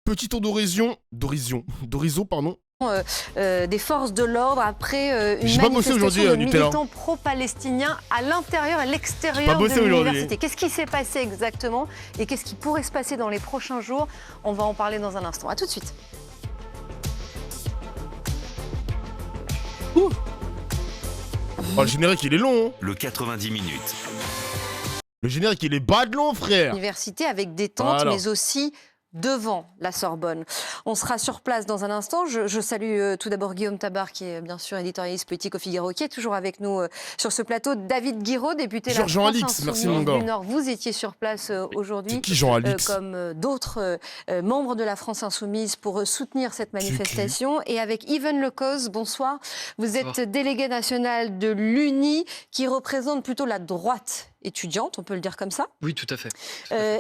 petit tour d'horizon, pardon. Des forces de l'ordre après une manifestation de militants pro-palestiniens à l'intérieur et à l'extérieur de l'université. Qu'est-ce qui s'est passé exactement et qu'est-ce qui pourrait se passer dans les prochains jours? On va en parler dans un instant. À tout de suite. Oh, le générique, il est long. Hein. Le 90 minutes. Le générique, il est bas de long, frère. Université avec des tentes, mais aussi devant la Sorbonne. On sera sur place dans un instant. Je salue tout d'abord Guillaume Tabar, qui est bien sûr éditorialiste politique au Figaro, qui est toujours avec nous sur ce plateau. David Guiraud, député de la France Insoumise du Nord. Vous étiez sur place aujourd'hui, comme d'autres membres de la France Insoumise, pour soutenir cette manifestation. Et avec Yvan Lecoz, bonsoir. Vous êtes délégué national de l'UNI, qui représente plutôt la droite étudiante, on peut le dire comme ça? Oui, tout à fait.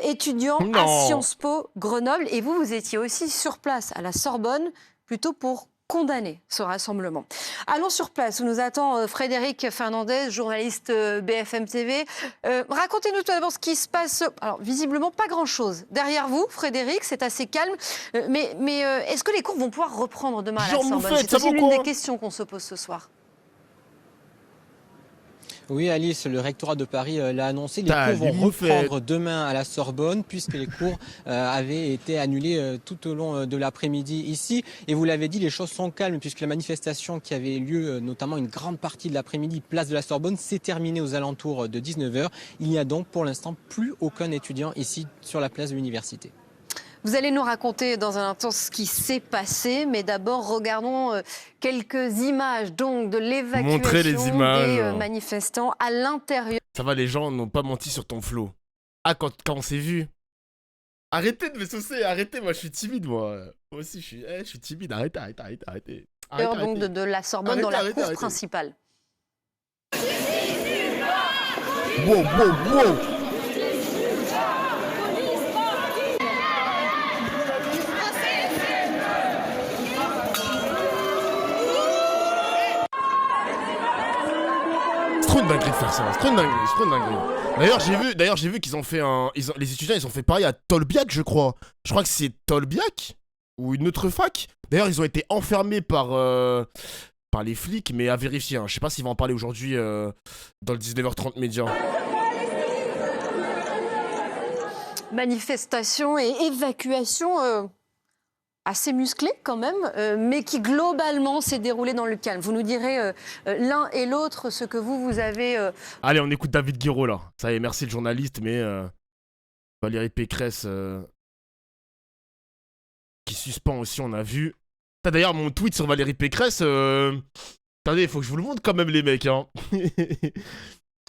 Étudiant à Sciences Po Grenoble. Et vous étiez aussi sur place à la Sorbonne, plutôt pour condamner ce rassemblement. Allons sur place, où nous attend Frédéric Fernandez, journaliste BFM TV. Racontez-nous tout d'abord ce qui se passe. Alors, visiblement, pas grand-chose. Derrière vous, Frédéric, c'est assez calme. Mais est-ce que les cours vont pouvoir reprendre demain à la Sorbonne? C'est aussi l'une des questions qu'on se pose ce soir. Oui, Alice, le rectorat de Paris l'a annoncé. Les cours vont reprendre demain à la Sorbonne, puisque les cours avaient été annulés tout au long de l'après-midi ici. Et vous l'avez dit, les choses sont calmes, puisque la manifestation qui avait lieu, notamment une grande partie de l'après-midi, place de la Sorbonne, s'est terminée aux alentours de 19h. Il n'y a donc pour l'instant plus aucun étudiant ici sur la place de l'université. Vous allez nous raconter dans un instant ce qui s'est passé, mais d'abord regardons quelques images donc de l'évacuation des manifestants à l'intérieur. Ça va, les gens n'ont pas menti sur ton flow. Ah, quand on s'est vu. Arrêtez de me saucer, arrêtez, moi je suis timide, moi. Moi aussi je suis timide, arrêtez. Donc de la Sorbonne dans la cour principale. Wow. C'est trop une dinguerie de faire ça, c'est trop une dinguerie. D'ailleurs, j'ai vu qu'ils ont fait les étudiants, ils ont fait pareil à Tolbiac, je crois. Je crois que c'est Tolbiac ou une autre fac. D'ailleurs, ils ont été enfermés par les flics, mais à vérifier. Hein. Je sais pas s'ils vont en parler aujourd'hui dans le 19h30 média. Manifestation et évacuation assez musclée quand même, mais qui globalement s'est déroulée dans le calme. Vous nous direz l'un et l'autre ce que vous avez... Allez, on écoute David Guiraud là. Ça y est, merci le journaliste, mais Valérie Pécresse qui suspend aussi, on a vu. D'ailleurs, mon tweet sur Valérie Pécresse... Attendez, il faut que je vous le montre quand même les mecs. Hein.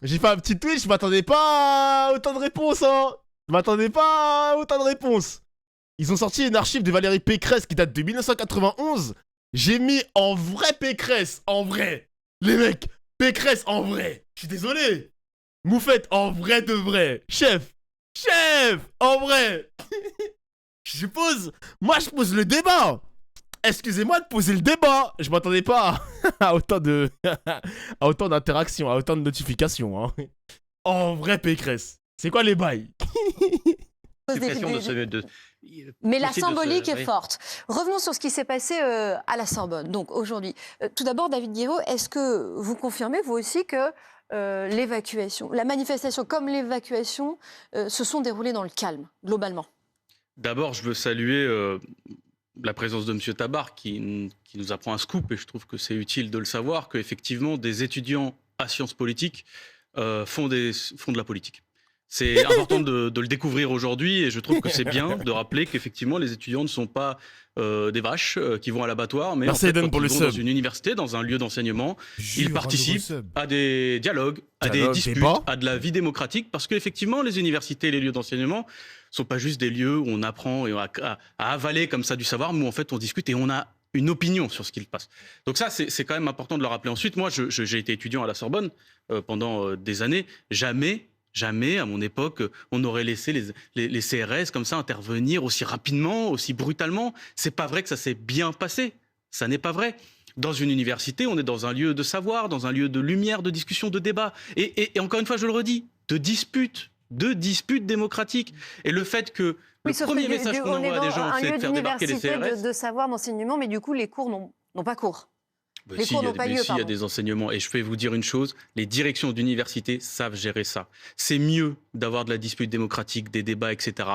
J'ai fait un petit tweet, je m'attendais pas à autant de réponses. Hein. Je m'attendais pas à autant de réponses. Ils ont sorti une archive de Valérie Pécresse qui date de 1991. J'ai mis en vrai Pécresse, en vrai. Les mecs, Pécresse en vrai. Je suis désolé. Moufette en vrai de vrai. Chef, en vrai. Moi je pose le débat. Excusez-moi de poser le débat. Je m'attendais pas à autant d'interactions, à autant de notifications. Hein. En vrai Pécresse. C'est quoi les bails? Mais la symbolique est forte. Revenons sur ce qui s'est passé à la Sorbonne, donc aujourd'hui. Tout d'abord, David Guiraud, est-ce que vous confirmez, vous aussi, que l'évacuation, la manifestation comme l'évacuation se sont déroulées dans le calme, globalement? D'abord, je veux saluer la présence de M. Tabar qui nous apprend un scoop, et je trouve que c'est utile de le savoir, qu'effectivement, des étudiants à sciences politiques font de la politique. C'est important de le découvrir aujourd'hui, et je trouve que c'est bien de rappeler qu'effectivement les étudiants ne sont pas des vaches qui vont à l'abattoir, mais en fait, quand ils vont dans une université, dans un lieu d'enseignement, ils participent à des dialogues, à des disputes, à de la vie démocratique, parce qu'effectivement les universités et les lieux d'enseignement ne sont pas juste des lieux où on apprend et à avaler comme ça du savoir, mais où en fait on discute et on a une opinion sur ce qu'il passe. Donc ça, c'est quand même important de le rappeler. Ensuite, moi, j'ai été étudiant à la Sorbonne pendant des années. Jamais, à mon époque, on aurait laissé les CRS comme ça intervenir aussi rapidement, aussi brutalement. C'est pas vrai que ça s'est bien passé. Ça n'est pas vrai. Dans une université, on est dans un lieu de savoir, dans un lieu de lumière, de discussion, de débat. Et encore une fois, je le redis, de disputes démocratiques. Et le fait que Le premier message qu'on envoie à des gens, c'est de faire débarquer les CRS. De savoir, d'enseignement, mais du coup, les cours n'ont pas cours. Les cours n'ont pas lieu, il y a des enseignements. Et je peux vous dire une chose, les directions d'université savent gérer ça. C'est mieux d'avoir de la dispute démocratique, des débats, etc.,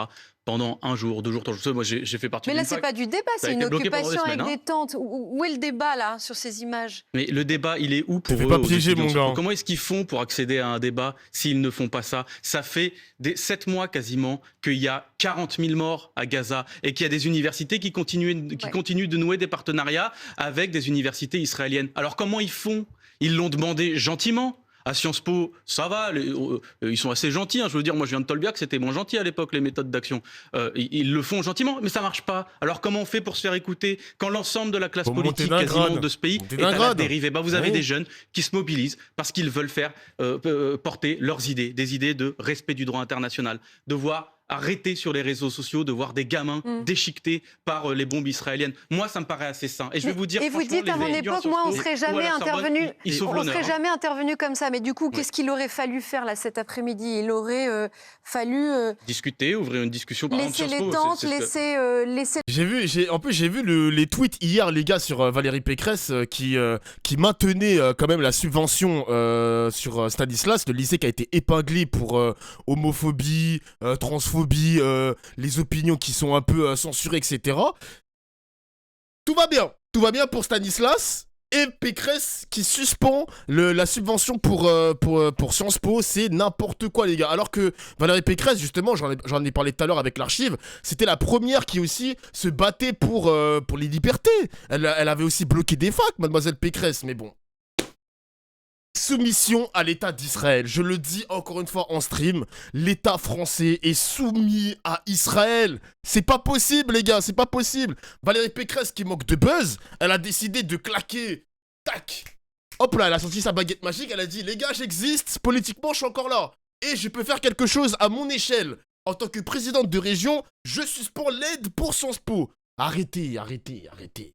pendant 1 jour, 2 jours, 3 jours. Moi, j'ai fait partie d'une fac. Mais là, c'est pas du débat, c'est une occupation avec des tentes. Où est le débat, là, sur ces images? Mais le débat, il est où pour eux? Pas piéger, mon gars. Comment est-ce qu'ils font pour accéder à un débat s'ils ne font pas ça? Ça fait 7 mois quasiment qu'il y a 40 000 morts à Gaza et qu'il y a des universités qui continuent de nouer des partenariats avec des universités israéliennes. Alors comment ils font? Ils l'ont demandé gentiment. À Sciences Po, ça va, ils sont assez gentils. Hein, je veux dire, moi je viens de Tolbiac, c'était moins gentil à l'époque, les méthodes d'action. Ils le font gentiment, mais ça marche pas. Alors comment on fait pour se faire écouter quand l'ensemble de la classe politique quasiment de ce pays est à la dérive? Vous avez des jeunes qui se mobilisent parce qu'ils veulent faire porter leurs idées, des idées de respect du droit international, de voir arrêter sur les réseaux sociaux de voir des gamins déchiquetés par les bombes israéliennes. Moi, ça me paraît assez sain. Et je vais vous dire, et vous dites, à mon époque, moi, on ne serait jamais intervenu comme ça. Mais du coup, qu'est-ce qu'il aurait fallu faire là cet après-midi? Il aurait fallu discuter, ouvrir une discussion. Par laisser les tentes, laisser. En plus, j'ai vu les tweets hier, les gars, sur Valérie Pécresse qui maintenait quand même la subvention sur Stanislas, le lycée qui a été épinglé pour homophobie, transphobie, les opinions qui sont un peu censurées, etc. Tout va bien pour Stanislas. Et Pécresse qui suspend la subvention pour Sciences Po, c'est n'importe quoi, les gars. Alors que Valérie Pécresse, justement, j'en ai parlé tout à l'heure avec l'archive, c'était la première qui aussi se battait pour les libertés. Elle avait aussi bloqué des facs, mademoiselle Pécresse, mais bon. Soumission à l'État d'Israël. Je le dis encore une fois en stream, l'État français est soumis à Israël. C'est pas possible, les gars, c'est pas possible. Valérie Pécresse qui manque de buzz, elle a décidé de claquer. Tac. Hop là, elle a sorti sa baguette magique, elle a dit, les gars, j'existe, politiquement, je suis encore là. Et je peux faire quelque chose à mon échelle. En tant que présidente de région, je suspends l'aide pour Sciences Po. Arrêtez.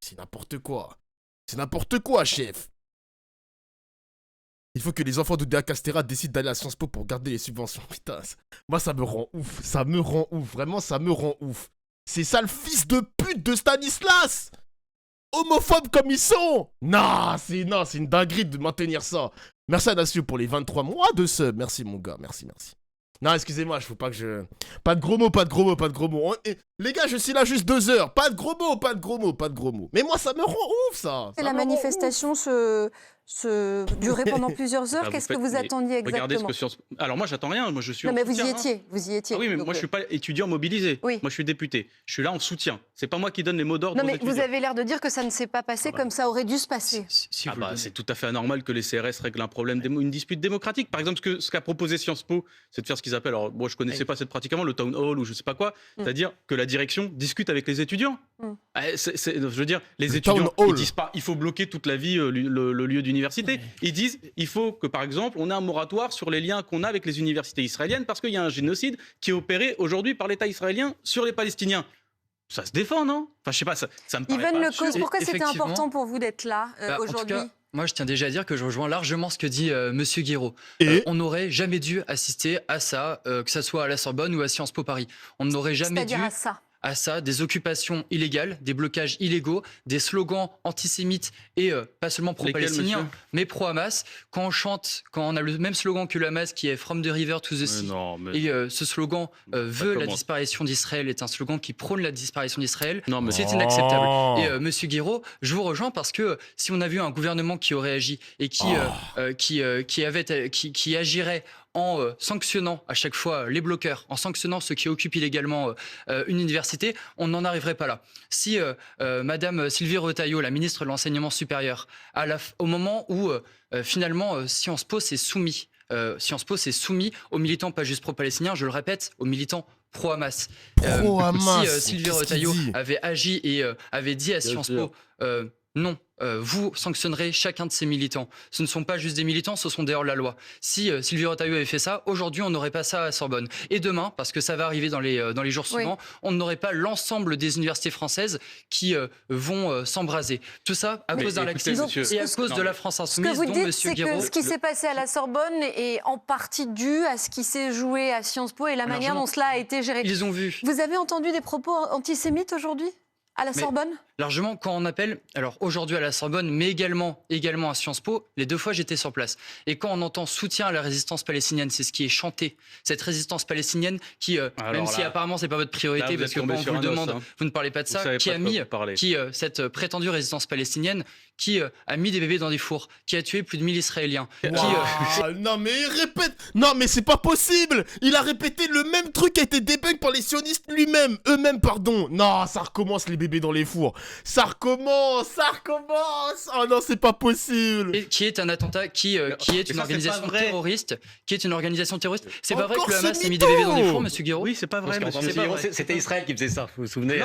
C'est n'importe quoi. C'est n'importe quoi, chef. Il faut que les enfants de Dea Castera décident d'aller à Sciences Po pour garder les subventions. Putain, moi ça me rend ouf. Vraiment, ça me rend ouf. C'est ça le fils de pute de Stanislas. Homophobes comme ils sont. Non, c'est une dinguerie de maintenir ça. Merci à Nassio pour les 23 mois de sub. Merci mon gars, merci. Non, excusez-moi, faut pas que je... Pas de gros mots. Les gars, je suis là juste 2 heures. Pas de gros mots. Mais moi, ça me rend ouf, ça. Et la manifestation durait pendant plusieurs heures. Qu'est-ce que vous attendiez exactement? Regardez ce que Sciences... Alors moi, j'attends rien. Moi, je suis non, en mais soutien, vous y étiez. Ah oui, mais moi, je suis pas étudiant mobilisé. Oui. Moi, je suis député. Je suis là en soutien. C'est pas moi qui donne les mots d'ordre. Non, mais vous avez l'air de dire que ça ne s'est pas passé comme ça aurait dû se passer. C'est tout à fait anormal que les CRS règlent un problème, une dispute démocratique. Par exemple, ce qu'a proposé Sciences Po, c'est de faire ce qu'ils appellent, alors moi je connaissais pas cette pratique avant, le town hall ou je sais pas quoi, c'est-à-dire que la direction discute avec les étudiants. Je veux dire, les étudiants, ils disent pas, il faut bloquer toute la vie le lieu d'université. Ils disent, il faut que par exemple, on ait un moratoire sur les liens qu'on a avec les universités israéliennes parce qu'il y a un génocide qui est opéré aujourd'hui par l'État israélien sur les Palestiniens. Ça se défend, non? Enfin, je sais pas, ça me paraît Yvan pas Lecause, pourquoi c'était important pour vous d'être là aujourd'hui? Moi, je tiens déjà à dire que je rejoins largement ce que dit Monsieur Guiraud. On n'aurait jamais dû assister à ça, que ce soit à la Sorbonne ou à Sciences Po Paris. On n'aurait jamais dû... à ça, des occupations illégales, des blocages illégaux, des slogans antisémites et pas seulement pro-palestiniens, mais pro-Hamas. Quand on a le même slogan que le Hamas qui est From the River to the Sea, et ce slogan veut la disparition d'Israël, est un slogan qui prône la disparition d'Israël, c'est inacceptable. Et Monsieur Guiraud, je vous rejoins parce que si on a vu un gouvernement qui aurait agi et qui agirait en sanctionnant à chaque fois les bloqueurs, en sanctionnant ceux qui occupent illégalement une université, on n'en arriverait pas là. Si Madame Sylvie Retailleau, la ministre de l'Enseignement supérieur, au moment où finalement Sciences Po s'est soumis aux militants pas juste pro-palestiniens, je le répète, aux militants pro-Hamas. Si Sylvie Retailleau avait agi et avait dit à Sciences Po non, vous sanctionnerez chacun de ces militants. Ce ne sont pas juste des militants, ce sont des hors-la-loi. Si Sylvie Retailleau avait fait ça, aujourd'hui, on n'aurait pas ça à Sorbonne. Et demain, parce que ça va arriver dans les jours suivants, on n'aurait pas l'ensemble des universités françaises qui vont s'embraser. Tout ça à cause d'un laxisme et à cause de la France insoumise, dont M. Guiraud... Ce que vous dites, c'est que ce qui s'est passé à la Sorbonne est en partie dû à ce qui s'est joué à Sciences Po et la manière dont cela a été géré. Ils ont vu. Vous avez entendu des propos antisémites aujourd'hui à la Sorbonne? Largement, quand on appelle, alors aujourd'hui à la Sorbonne, mais également à Sciences Po, les 2 fois j'étais sur place. Et quand on entend soutien à la résistance palestinienne, c'est ce qui est chanté. Cette résistance palestinienne qui, même si apparemment c'est pas votre priorité, parce que quand on vous le demande, vous ne parlez pas de ça, cette prétendue résistance palestinienne, qui a mis des bébés dans des fours, qui a tué plus de 1000 Israéliens. Non mais il répète. Non mais c'est pas possible. Il a répété le même truc qui a été débunk par les sionistes eux-mêmes, pardon. Non, ça recommence les bébés dans les fours. Ça recommence. Oh non, c'est pas possible. Et qui est un attentat, qui est une organisation terroriste, C'est pas vrai que le Hamas a mis des bébés dans les fours, monsieur Guiraud? Oui, c'est pas vrai. C'était Israël qui faisait ça, vous vous souvenez?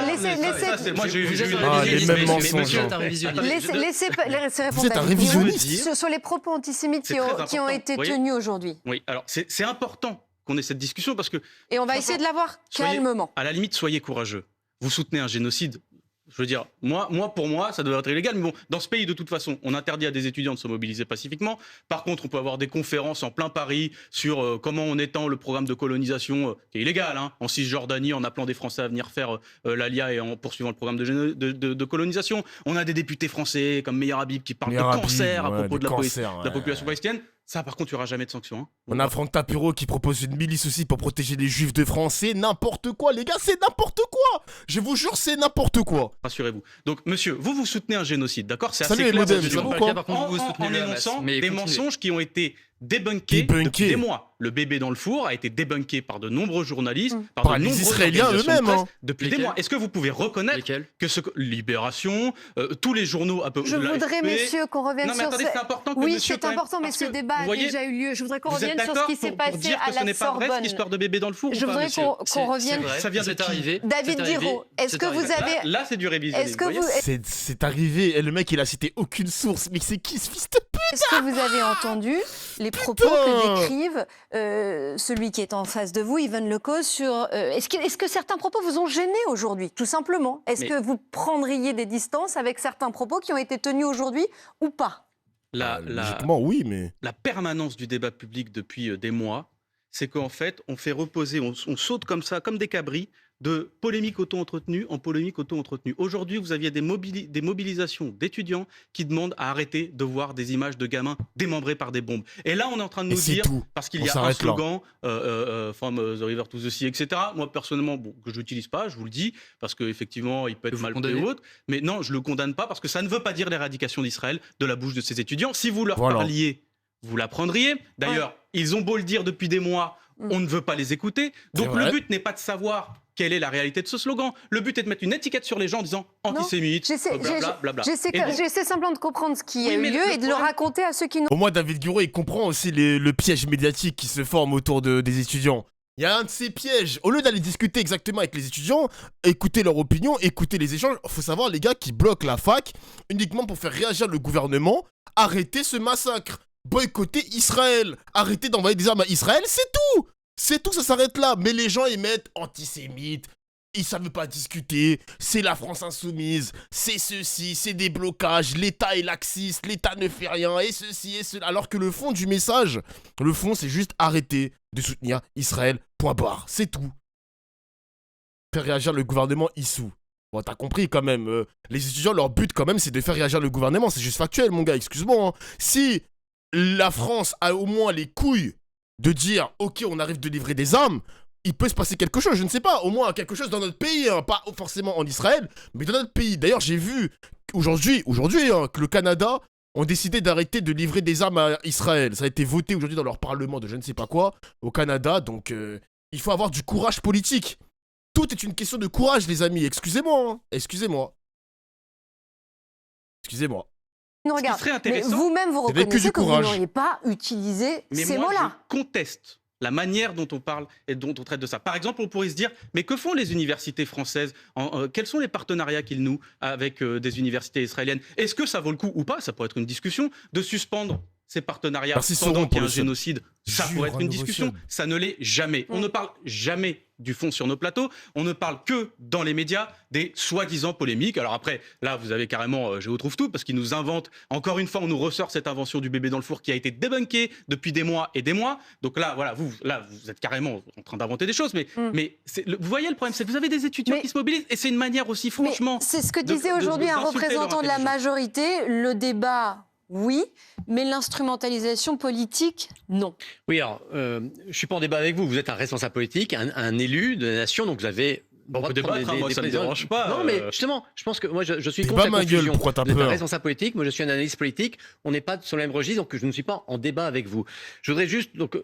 Moi, j'ai vu les mêmes mensonges. Vous êtes un révisionniste sur les propos antisémites qui ont été tenus aujourd'hui. Oui, alors c'est important qu'on ait cette discussion parce que... Et on va essayer de l'avoir calmement. À la limite, soyez courageux. Vous soutenez un génocide. Je veux dire, pour moi, ça devrait être illégal. Mais bon, dans ce pays, de toute façon, on interdit à des étudiants de se mobiliser pacifiquement. Par contre, on peut avoir des conférences en plein Paris sur comment on étend le programme de colonisation, qui est illégal, en Cisjordanie, en appelant des Français à venir faire l'ALIA et en poursuivant le programme de colonisation. On a des députés français comme Meir Habib qui parlent de cancer à propos de la population palestinienne. Ça, par contre, il n'y aura jamais de sanctions. On a Franck Tapuro qui propose une milice aussi pour protéger les juifs de France. C'est n'importe quoi, les gars, c'est n'importe quoi. Je vous jure, c'est n'importe quoi. Rassurez-vous. Donc, monsieur, vous soutenez un génocide, d'accord? C'est assez clair. En énonçant des mensonges qui ont été débunkés depuis des mois. Le bébé dans le four a été débunké par de nombreux journalistes, par les Israéliens eux-mêmes, depuis des mois. Est-ce que vous pouvez reconnaître que Libération, tous les journaux un peu... Je voudrais, messieurs, qu'on revienne sur... Non, mais attendez, c'est important que oui, c'est important, mais ce débat a déjà eu lieu. Je voudrais qu'on revienne sur ce qui s'est passé à la Sorbonne. Vous êtes d'accord pour dire que ce n'est pas vrai, cette histoire de bébé dans le four? Je voudrais qu'on revienne... Ça vient d'être arrivé. David Guiraud, est-ce que vous avez... Là, c'est du révisionnisme. C'est arrivé, et le mec, il a cité aucune source. Mais c'est qui ce fils de pute? Est-ce que vous avez entendu les propos que décrivent celui qui est en face de vous, Yvan Lecaux, sur... Est-ce que certains propos vous ont gêné aujourd'hui, tout simplement? Est-ce que vous prendriez des distances avec certains propos qui ont été tenus aujourd'hui ou pas? Logiquement, oui, mais... La permanence du débat public depuis des mois, c'est qu'en fait, on fait reposer, on saute comme ça, comme des cabris, de polémique auto-entretenue en polémique auto-entretenue. Aujourd'hui, vous aviez des mobilisations d'étudiants qui demandent à arrêter de voir des images de gamins démembrés par des bombes. Et là, on est en train de nous dire, parce qu'il y a un slogan, From the River to the Sea, etc. Moi, personnellement, que je n'utilise pas, je vous le dis, parce qu'effectivement, il peut être mal pris ou autre. Mais non, je ne le condamne pas, parce que ça ne veut pas dire l'éradication d'Israël de la bouche de ces étudiants. Si vous leur parliez, vous l'apprendriez. D'ailleurs, ils ont beau le dire depuis des mois, on ne veut pas les écouter. Donc le but n'est pas de savoir quelle est la réalité de ce slogan. Le but est de mettre une étiquette sur les gens en disant antisémite, blablabla. J'essaie simplement de comprendre ce qui a eu lieu et de le raconter à ceux qui nous... Au moins, David Guiraud, il comprend aussi le piège médiatique qui se forme autour des étudiants. Il y a un de ces pièges. Au lieu d'aller discuter exactement avec les étudiants, écouter leur opinion, écouter les échanges, il faut savoir, les gars, qui bloquent la fac uniquement pour faire réagir le gouvernement, arrêter ce massacre, boycotter Israël, arrêter d'envoyer des armes à Israël, c'est tout. C'est tout, ça s'arrête là. Mais les gens, ils mettent antisémite, ils savent pas discuter, c'est la France insoumise, c'est ceci, c'est des blocages, l'État est laxiste, l'État ne fait rien, et ceci, et cela. Alors que le fond du message, le fond, c'est juste arrêter de soutenir Israël, point barre. C'est tout. Faire réagir le gouvernement Issou. Bon, t'as compris quand même. Les étudiants, leur but quand même, c'est de faire réagir le gouvernement. C'est juste factuel, mon gars, excuse-moi. Si la France a au moins les couilles de dire « Ok, on arrive de livrer des armes », il peut se passer quelque chose, je ne sais pas, au moins quelque chose dans notre pays, hein, pas forcément en Israël, mais dans notre pays. D'ailleurs, j'ai vu aujourd'hui que le Canada ont décidé d'arrêter de livrer des armes à Israël. Ça a été voté aujourd'hui dans leur parlement de je ne sais pas quoi, au Canada, donc il faut avoir du courage politique. Tout est une question de courage, les amis, excusez-moi, hein. Excusez-moi. Non, regarde, mais vous-même vous reconnaissez que vous n'auriez pas utilisé ces mots-là. Je conteste la manière dont on parle et dont on traite de ça. Par exemple, on pourrait se dire, mais que font les universités françaises? Quels sont les partenariats qu'ils nouent avec des universités israéliennes? Est-ce que ça vaut le coup ou pas? Ça pourrait être une discussion de suspendre ces partenariats pendant qu'il y a un génocide. Ça pourrait être une discussion. Ça ne l'est jamais. On ne parle jamais du fond sur nos plateaux. On ne parle que dans les médias des soi-disant polémiques. Alors après, là, vous avez carrément, je vous trouve tout, parce qu'ils nous inventent, encore une fois, on nous ressort cette invention du bébé dans le four qui a été débunkée depuis des mois et des mois. Donc là, voilà, vous êtes carrément en train d'inventer des choses. Mais vous voyez le problème, c'est que vous avez des étudiants qui se mobilisent et c'est une manière aussi, franchement... C'est ce que disait aujourd'hui un représentant de la majorité. Le débat... Oui, mais l'instrumentalisation politique, non. Oui, alors, je ne suis pas en débat avec vous. Vous êtes un responsable politique, un élu de la nation, donc vous avez... On peut débattre, moi ça ne me dérange pas. Non, mais justement, je pense que moi je suis contre la confusion. Vous êtes un responsable politique, moi je suis un analyste politique, on n'est pas sur le même registre, donc je ne suis pas en débat avec vous. Je voudrais juste donc,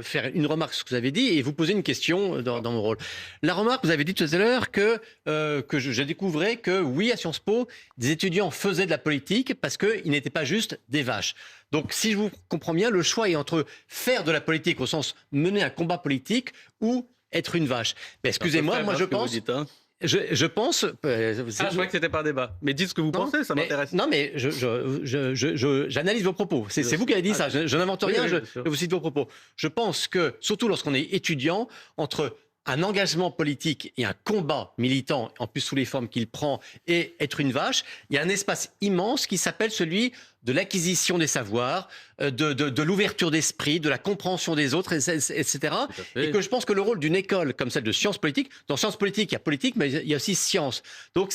faire une remarque sur ce que vous avez dit et vous poser une question dans mon rôle. La remarque, vous avez dit tout à l'heure que je découvrais que oui, à Sciences Po, des étudiants faisaient de la politique parce qu'ils n'étaient pas juste des vaches. Donc, si je vous comprends bien, le choix est entre faire de la politique au sens mener un combat politique ou être une vache. Mais excusez-moi, moi je pense... Dites, hein. Je pense... je crois que c'était pas un débat. Mais dites ce que vous pensez, ça m'intéresse. Non, mais j'analyse vos propos. C'est vous qui avez dit ça. Je n'invente rien, je vous cite vos propos. Je pense que, surtout lorsqu'on est étudiant, entre un engagement politique et un combat militant, en plus sous les formes qu'il prend, et être une vache, il y a un espace immense qui s'appelle celui de l'acquisition des savoirs, de l'ouverture d'esprit, de la compréhension des autres, etc. Et que je pense que le rôle d'une école comme celle de sciences politiques, dans sciences politiques, il y a politique, mais il y a aussi science. Donc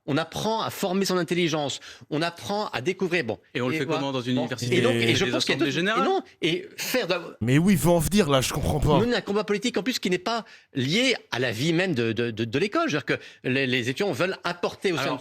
on apprend à former son intelligence, on apprend à découvrir. Bon, et on le fait comment dans une université? Et je pense qu'il y a générales. Mais oui, il veut en venir là, je comprends pas. Mener un combat politique en plus qui n'est pas lié à la vie même de l'école. C'est-à-dire que les étudiants veulent apporter au sein de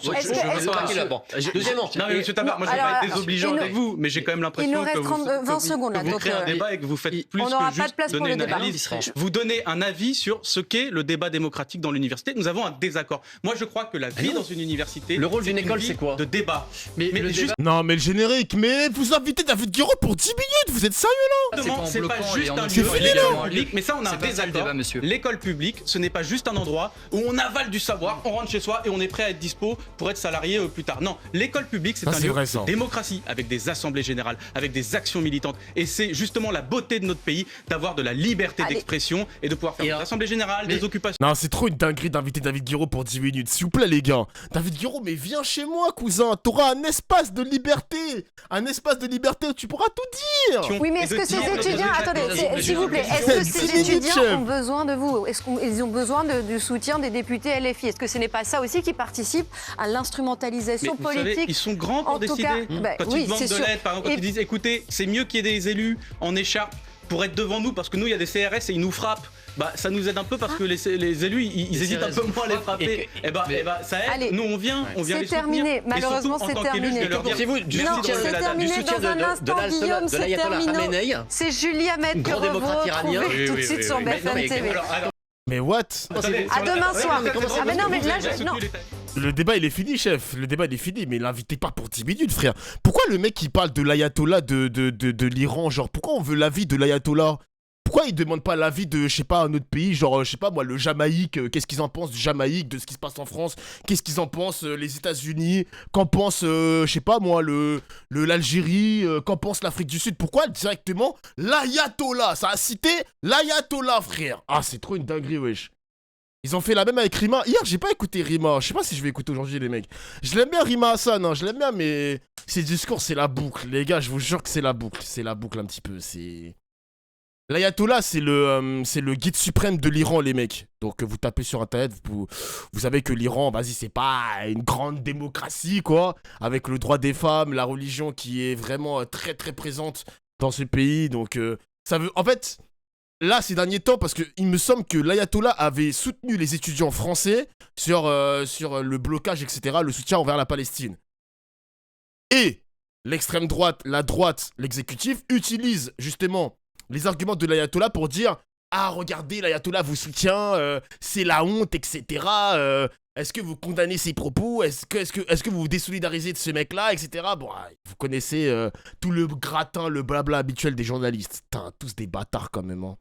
Deuxièmement, non mais M. Tabar, moi je ne vais pas être désobligeant avec vous, mais j'ai quand même l'impression que vous créez un débat et que vous faites plus que juste donner une analyse. Vous donnez un avis sur ce qu'est le débat démocratique dans l'université. Nous avons un désaccord. Moi je crois que la vie dans une université, le rôle d'une école, c'est quoi? De débat. Non, mais le générique, mais vous invitez David Guiraud pour 10 minutes, vous êtes sérieux là? C'est pas juste un lieu public, mais ça on a un désaccord. L'école publique, ce n'est pas juste un endroit où on avale du savoir, on rentre chez soi et on est prêt à être dispo pour être salarié plus tard. Non, l'école publique, c'est un lieu de démocratie, avec des assemblées générales, avec des actions militantes. Et c'est justement la beauté de notre pays d'avoir de la liberté d'expression et de pouvoir faire des assemblées générales, des occupations. Non, c'est trop une dinguerie d'inviter David Guiraud pour 10 minutes, s'il vous plaît les gars. David Guiraud, mais viens chez moi, cousin. T'auras un espace de liberté. Un espace de liberté où tu pourras tout dire. Oui, mais est-ce que ces étudiants... Attendez, s'il vous plaît, est-ce que ces étudiants ont besoin de vous? Est-ce qu'ils ont besoin du soutien des députés LFI? Est-ce que ce n'est pas ça aussi qui participe à l'instrumentalisation politique? Savez, ils sont grands pour décider. Quand ils demandent de l'aide, par exemple, quand ils disent, écoutez, c'est mieux qu'il y ait des élus en écharpe pour être devant nous, parce que nous, il y a des CRS et ils nous frappent. Bah, ça nous aide un peu parce que les élus, ils hésitent un peu moins à les frapper. Et ça aide. Allez, nous, on vient les soutenir. C'est terminé. Malheureusement, c'est terminé. Pensez-vous du soutien de l'ayatollah Khamenei? C'est Julie Ahmed que vous retrouvez tout de suite sur BFM TV. Mais what? À demain soir. Ah mais non, mais là, non. Le débat il est fini, chef. Le débat il est fini, mais l'invitez pas pour 10 minutes, frère. Pourquoi le mec il parle de l'ayatollah de l'Iran? Genre, pourquoi on veut l'avis de l'ayatollah? Pourquoi ils demandent pas l'avis de, je sais pas, un autre pays, genre, je sais pas moi, le Jamaïque, qu'est-ce qu'ils en pensent du Jamaïque, de ce qui se passe en France, qu'est-ce qu'ils en pensent les États-Unis, qu'en pense, je sais pas moi, l'Algérie, qu'en pense l'Afrique du Sud? Pourquoi directement l'ayatollah? Ça a cité l'ayatollah, frère. Ah, c'est trop une dinguerie, wesh. Ils ont fait la même avec Rima. Hier, j'ai pas écouté Rima. Je sais pas si je vais écouter aujourd'hui, les mecs. Je l'aime bien, Rima Hassan, hein. Je l'aime bien, mais ses discours, c'est la boucle. Les gars, je vous jure que c'est la boucle. C'est la boucle un petit peu. C'est... L'ayatollah, c'est le guide suprême de l'Iran, les mecs. Donc, vous tapez sur Internet, vous savez que l'Iran, vas-y, c'est pas une grande démocratie, quoi. Avec le droit des femmes, la religion qui est vraiment très, très présente dans ce pays. Donc, ça veut... En fait... Là, ces derniers temps, parce qu'il me semble que l'ayatollah avait soutenu les étudiants français sur le blocage, etc., le soutien envers la Palestine. Et l'extrême droite, la droite, l'exécutif utilisent justement les arguments de l'ayatollah pour dire « Ah, regardez, l'ayatollah vous soutient, c'est la honte, etc. Est-ce que vous condamnez ses propos? Est-ce que vous vous désolidarisez de ce mec-là, etc. Bon, vous connaissez tout le gratin, le blabla habituel des journalistes. Putain, tous des bâtards quand même. Hein.